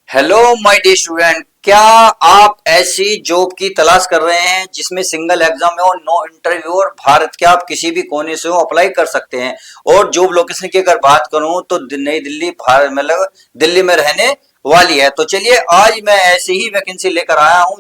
Hello my dear student, क्या आप ऐसी जॉब की तलाश कर रहे हैं जिसमें सिंगल एग्जाम हो, नो इंटरव्यू और भारत के आप किसी भी कोने से हो अप्लाई कर सकते हैं। और जॉब लोकेशन की अगर बात करूं तो नई दिल्ली भारत मतलब दिल्ली में रहने वाली है। तो चलिए आज मैं ऐसी ही वैकेंसी लेकर आया हूं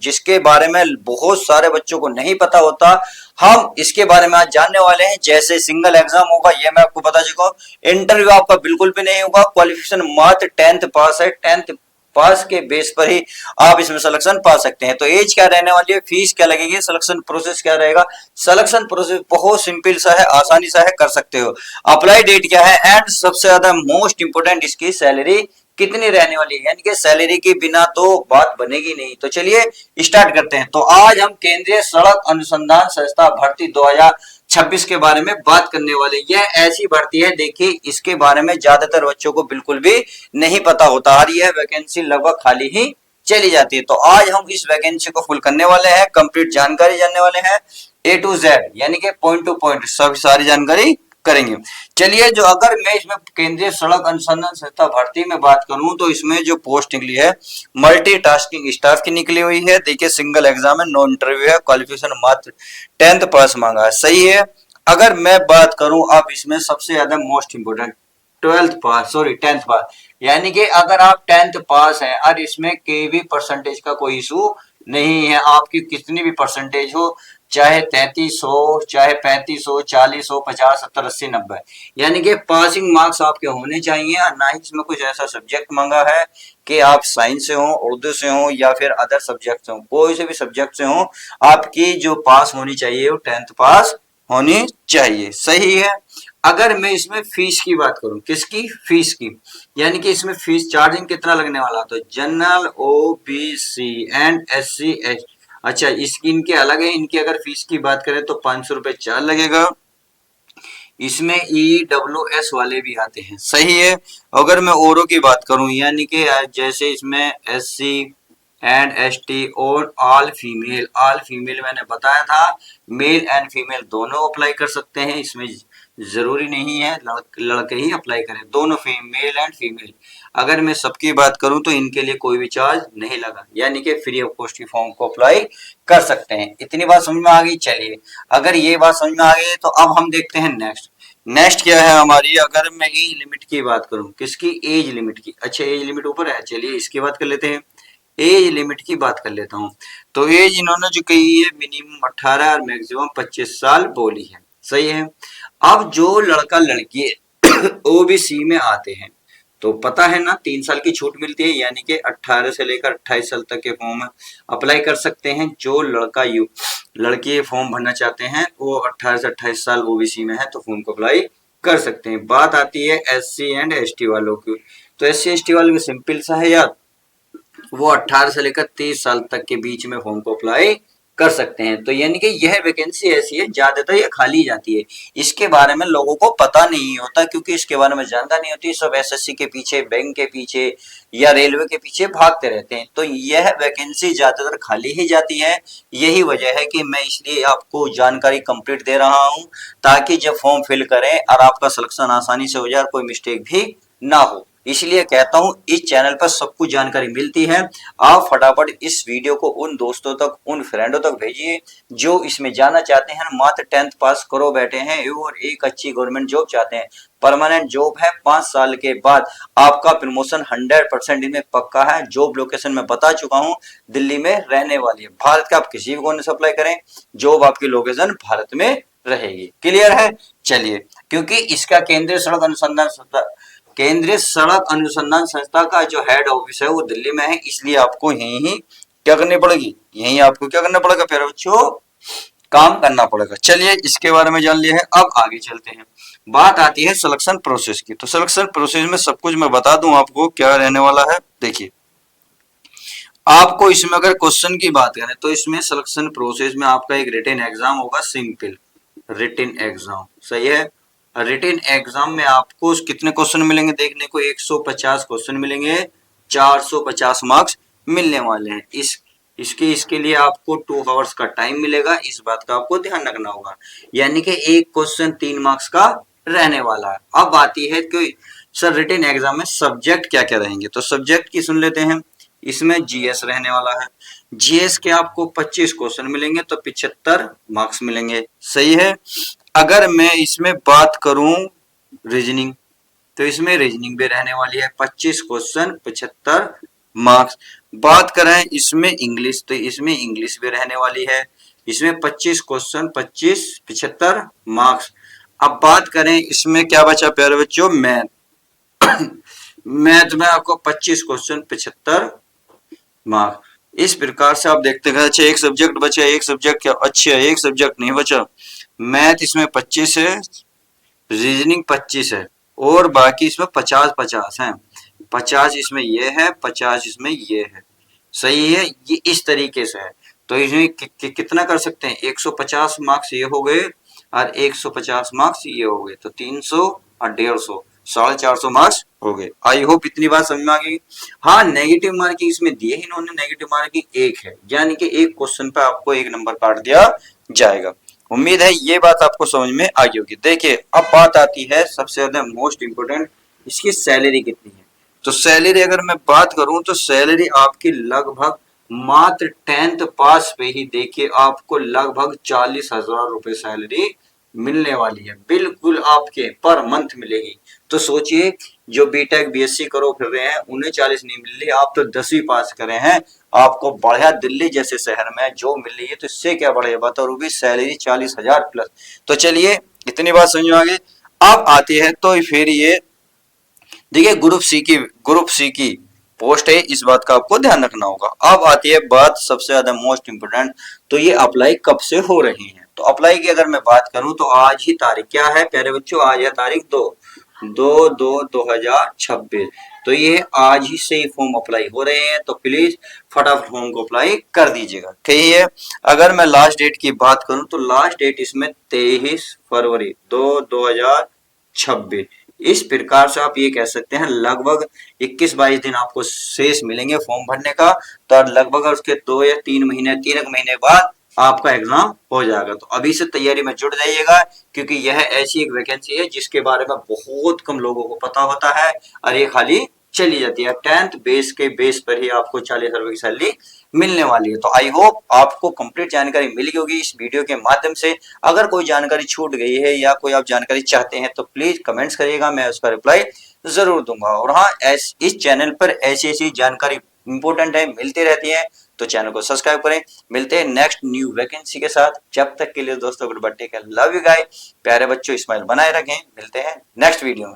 जिसके बारे में बहुत सारे बच्चों को नहीं पता होता। हम इसके बारे में आज जानने वाले हैं। जैसे सिंगल एग्जाम होगा ये मैं आपको बता चुका हूं, इंटरव्यू आपका बिल्कुल भी नहीं होगा, क्वालिफिकेशन मात्र 10th पास है। 10th पास के बेस पर ही आप इसमें सिलेक्शन पा सकते हैं। तो एज क्या रहने वाली है, फीस क्या लगेगी, सिलेक्शन प्रोसेस क्या रहेगा। सिलेक्शन प्रोसेस बहुत सिंपल सा है, आसानी सा है, कर सकते हो। अप्लाई डेट क्या है एंड सबसे ज्यादा मोस्ट इंपोर्टेंट इसकी सैलरी कितनी रहने वाली है, यानी कि सैलरी के बिना तो बात बनेगी नहीं। तो चलिए स्टार्ट करते हैं। तो आज हम केंद्रीय सड़क अनुसंधान संस्था भर्ती 2026 के बारे में बात करने वाले। यह ऐसी भर्ती है, देखिए इसके बारे में ज्यादातर बच्चों को बिल्कुल भी नहीं पता होता और यह वैकेंसी लगभग खाली ही चली जाती है। तो आज हम इस वैकेंसी को फुल करने वाले हैं, कंप्लीट जानकारी जानने वाले हैं, A to Z यानी कि पॉइंट टू पॉइंट सब सारी जानकारी करेंगे। चलिए, जो अगर मैं इसमें केंद्रीय सड़क अनुसंधान संस्था भर्ती में बात करूं तो इसमें जो पोस्ट निकली है मल्टीटास्किंग स्टाफ की निकली हुई है। देखिए सिंगल एग्जाम है, नो इंटरव्यू है, क्वालिफिकेशन मात्र 10th पास मांगा है, सही है। अगर मैं बात करूं अब इसमें सबसे ज्यादा मोस्ट इंपोर्टेंट 10th पास, यानी कि अगर आप 10th पास हैं और इसमें के भी परसेंटेज का कोई इशू नहीं है, आपकी कितनी भी परसेंटेज हो, चाहे 33 हो, चाहे 35 हो, 40 हो, 50, 70, 80, 90, यानी कि पासिंग मार्क्स आपके होने चाहिए। और ना ही इसमें कुछ ऐसा सब्जेक्ट मांगा है कि आप साइंस से हो, उर्दू से हो या फिर अदर सब्जेक्ट से हो, कोई से भी सब्जेक्ट से हो, आपकी जो पास होनी चाहिए वो 10th पास होनी चाहिए, सही है। अगर मैं इसमें फीस की बात करूं, किसकी फीस की, यानी कि इसमें फीस चार्जिंग कितना लगने वाला, तो general, OBC and SC ST, अच्छा इसकी इनके अलग है। इनकी अगर फीस की बात करें तो 500 रुपए चार्ज लगेगा। इसमें EWS वाले भी आते हैं, सही है। अगर मैं औरों की बात करूं, यानी कि जैसे इसमें SC एंड ST और ऑल फीमेल मैंने बताया था, मेल एंड फीमेल दोनों अप्लाई कर सकते हैं। इसमें जरूरी नहीं है लड़के ही अप्लाई करें, दोनों मेल एंड फीमेल। अगर मैं सबकी बात करूं तो इनके लिए कोई भी चार्ज नहीं लगा, यानी कि फ्री ऑफ कॉस्ट फॉर्म को अप्लाई कर सकते हैं। इतनी बात समझ में आ गई। चलिए, अगर ये बात समझ में आ गई तो अब हम देखते हैं नेक्स्ट क्या है हमारी। अगर मैं एज लिमिट की बात करूं, किसकी, एज लिमिट की, अच्छा एज लिमिट ऊपर है, चलिए इसकी बात कर लेते हैं। एज लिमिट की बात कर लेता हूं। तो एज इन्होंने जो कही है मिनिमम 18 और मैक्सिमम 25 साल बोली है, सही है। अब जो लड़का लड़की ओबीसी में आते हैं तो पता है ना 3 साल की छूट मिलती है, यानी कि 18 से लेकर 28 साल तक के फॉर्म अप्लाई कर सकते हैं। जो लड़की फॉर्म भरना चाहते हैं वो 18 से 28 साल ओबीसी में है तो फॉर्म को अप्लाई कर सकते हैं। बात आती है SC एंड ST वालों की, तो SC ST वालों की सिंपल सा है यार, वो 18 से लेकर 30 साल तक के बीच में फॉर्म को अप्लाई कर सकते हैं। तो यानी कि यह वैकेंसी ऐसी है, ज्यादातर ये खाली जाती है। इसके बारे में लोगों को पता नहीं होता क्योंकि इसके बारे में जानकारी नहीं होती। सब SSC के पीछे, बैंक के पीछे या रेलवे के पीछे भागते रहते हैं। तो यह वैकेंसी ज्यादातर खाली ही जाती है। यही वजह है कि मैं इसलिए आपको जानकारी कंप्लीट दे रहा हूं ताकि जब फॉर्म फिल करें और आपका सिलेक्शन आसानी से हो जाए, कोई मिस्टेक भी ना हो। इसलिए कहता हूं इस चैनल पर सब कुछ जानकारी मिलती है। आप फटाफट इस वीडियो को उन दोस्तों तक, उन फ्रेंडों तक भेजिए जो इसमें जाना चाहते हैं। मात्र 10th पास करो बैठे हैं और एक अच्छी गवर्नमेंट जॉब चाहते हैं। परमानेंट जॉब है, 5 साल के बाद आपका प्रमोशन 100% इनमें पक्का है। जॉब लोकेशन में बता चुका हूं, दिल्ली में रहने वाली है। भारत के आप किसी भी कोने से अप्लाई करें, जॉब आपकी लोकेशन भारत में रहेगी। क्लियर है। चलिए, क्योंकि इसका केंद्रीय सड़क अनुसंधान संस्था का जो हेड ऑफिस है वो दिल्ली में है, इसलिए आपको यही क्या करनी पड़ेगी, यही आपको क्या करना पड़ेगा प्यारे बच्चों, काम करना पड़ेगा। चलिए, इसके बारे में जान लिया है, अब आगे चलते हैं। बात आती है सिलेक्शन प्रोसेस की। तो सिलेक्शन प्रोसेस में सब कुछ मैं बता दूं आपको क्या रहने वाला है। देखिए, आपको इसमें अगर क्वेश्चन की बात करें तो इसमें सिलेक्शन प्रोसेस में आपका एक रिटन एग्जाम होगा, सिंपल रिटन एग्जाम, सही है। रिटन एग्जाम में आपको कितने क्वेश्चन मिलेंगे देखने को, 150 क्वेश्चन मिलेंगे, 450 मार्क्स मिलने वाले हैं। इसके लिए आपको 2 आवर्स का टाइम मिलेगा, इस बात का आपको ध्यान रखना होगा। यानी कि एक क्वेश्चन 3 मार्क्स का रहने वाला है। अब आती है कि सर रिटन एग्जाम में सब्जेक्ट क्या क्या रहेंगे, तो सब्जेक्ट की सुन लेते हैं। इसमें जीएस रहने वाला है। जीएस के आपको 25 क्वेश्चन मिलेंगे तो 75 मार्क्स मिलेंगे, सही है। अगर मैं इसमें बात करूं रीजनिंग, तो इसमें रीजनिंग भी रहने वाली है, 25 क्वेश्चन 75 मार्क्स। बात करें इसमें इंग्लिश, तो इसमें इंग्लिश भी रहने वाली है, इसमें 25 क्वेश्चन 25 75 मार्क्स। अब बात करें इसमें क्या बचा प्यारे बच्चों, मैथ। मैथ में आपको 25 क्वेश्चन 75 मार्क्स। इस प्रकार से आप देखते हैं। अच्छा एक सब्जेक्ट बचा, एक सब्जेक्ट क्या, अच्छा एक सब्जेक्ट नहीं बचा। मैथ इसमें 25 है, रीजनिंग 25 है, और बाकी इसमें 50-50 है। 50 इसमें ये है, 50 इसमें ये है, सही है। ये इस तरीके से है। तो इसमें कितना कर सकते हैं, 150 मार्क्स ये हो गए और 150 मार्क्स ये हो गए, तो 300 और 150, 450 मार्क्स हो गए। आई होप इतनी बात समझ में आ गई। हाँ नेगेटिव मार्किंग इसमें दिए ही इन्होंने, नेगेटिव मार्किंग 1 है, यानी कि एक क्वेश्चन पे आपको 1 नंबर काट दिया जाएगा। उम्मीद है ये बात आपको समझ में आ गई होगी। देखिए अब बात आती है सबसे ज्यादा मोस्ट इंपोर्टेंट, इसकी सैलरी कितनी है। तो सैलरी अगर मैं बात करूं तो सैलरी आपकी लगभग मात्र 10th पास पे ही देखिए आपको लगभग 40,000 रुपए सैलरी मिलने वाली है, बिल्कुल आपके पर मंथ मिलेगी। तो सोचिए जो बीटेक बीएससी करो फिर रहे हैं उन्हें 40 नहीं मिल रही, आप तो 10वीं पास करे हैं, आपको बढ़िया दिल्ली जैसे शहर में जो मिल रही है, तो इससे क्या बढ़िया बात, और वो भी सैलरी 40,000 प्लस। तो चलिए इतनी बात समझ में आ गई। अब आती है तो फिर ये देखिए ग्रुप सी की पोस्ट है, इस बात का आपको ध्यान रखना होगा। अब आती है बात सबसे ज्यादा मोस्ट इंपोर्टेंट, तो ये अप्लाई कब से हो रही है। तो अप्लाई की अगर मैं बात करूं तो आज ही तारीख क्या है प्यारे बच्चों, आज है तारीख 2/2/2026। तो ये आज ही से ही फॉर्म अप्लाई हो रहे हैं, तो प्लीज फटाफट फॉर्म को अप्लाई कर दीजिएगा, ठीक है। अगर मैं लास्ट डेट की बात करूं तो लास्ट डेट इसमें 23 फरवरी 2026। इस प्रकार से आप ये कह सकते हैं लगभग 21-22 दिन आपको शेष मिलेंगे फॉर्म भरने का, तो लगभग उसके 2 या 3 महीने, 3 महीने बाद आपका एग्जाम हो जाएगा। तो अभी से तैयारी में जुट जाइएगा, क्योंकि यह ऐसी एक वैकेंसी है जिसके बारे में बहुत कम लोगों को पता होता है, और ये खाली चली जाती है। 10th बेस के बेस पर ही आपको 40,000 की सैलरी मिलने वाली है। तो आई होप आपको कंप्लीट जानकारी मिल गई होगी इस वीडियो के माध्यम से। अगर कोई जानकारी छूट गई है या कोई आप जानकारी चाहते हैं तो प्लीज कमेंट्स करिएगा, मैं उसका रिप्लाई जरूर दूंगा। और हाँ इस चैनल पर ऐसी ऐसी जानकारी इंपोर्टेंट है मिलती रहती है, तो चैनल को सब्सक्राइब करें। मिलते हैं नेक्स्ट न्यू वैकेंसी के साथ, जब तक के लिए दोस्तों good bye, take care, love you guys. प्यारे बच्चों स्माइल बनाए रखें, मिलते हैं नेक्स्ट वीडियो में।